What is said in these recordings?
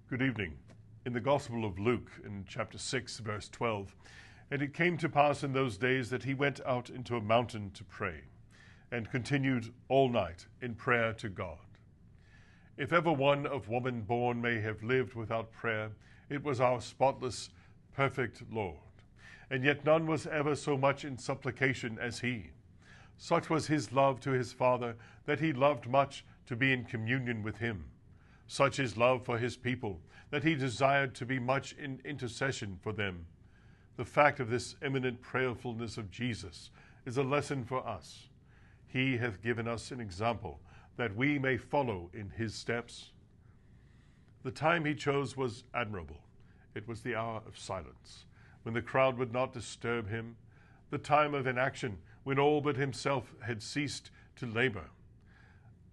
Good evening. In the Gospel of Luke, in chapter 6, verse 12, "And it came to pass in those days that he went out into a mountain to pray, and continued all night in prayer to God. If ever one of woman born may have lived without prayer, it was our spotless, perfect Lord. And yet none was ever so much in supplication as he. Such was his love to his Father, that he loved much to be in communion with him. Such his love for his people, that he desired to be much in intercession for them." The fact of this eminent prayerfulness of Jesus is a lesson for us. He hath given us an example, that we may follow in his steps. The time he chose was admirable. It was the hour of silence, when the crowd would not disturb him, the time of inaction, when all but himself had ceased to labor,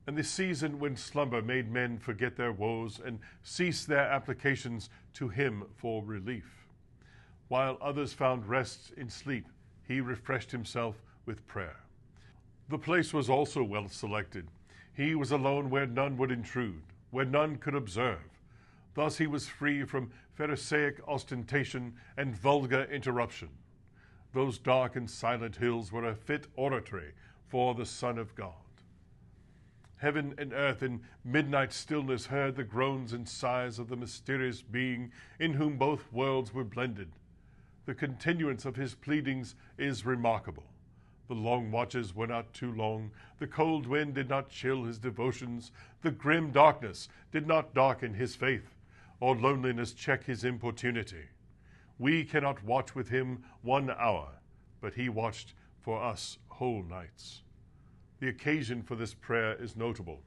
and the season when slumber made men forget their woes and cease their applications to him for relief. While others found rest in sleep, he refreshed himself with prayer. The place was also well selected. He was alone where none would intrude, where none could observe. Thus he was free from Pharisaic ostentation and vulgar interruption. Those dark and silent hills were a fit oratory for the Son of God. Heaven and earth in midnight stillness heard the groans and sighs of the mysterious being in whom both worlds were blended. The continuance of his pleadings is remarkable. The long watches were not too long. The cold wind did not chill his devotions. The grim darkness did not darken his faith, or loneliness check his importunity. We cannot watch with him 1 hour, but he watched for us whole nights. The occasion for this prayer is notable.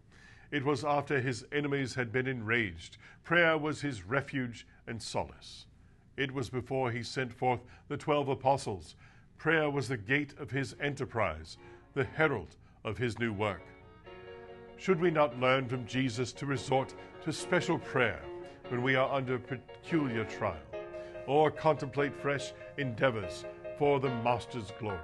It was after his enemies had been enraged. Prayer was his refuge and solace. It was before he sent forth the 12 apostles. Prayer was the gate of his enterprise, the herald of his new work. Should we not learn from Jesus to resort to special prayer when we are under peculiar trial, or contemplate fresh endeavors for the Master's glory?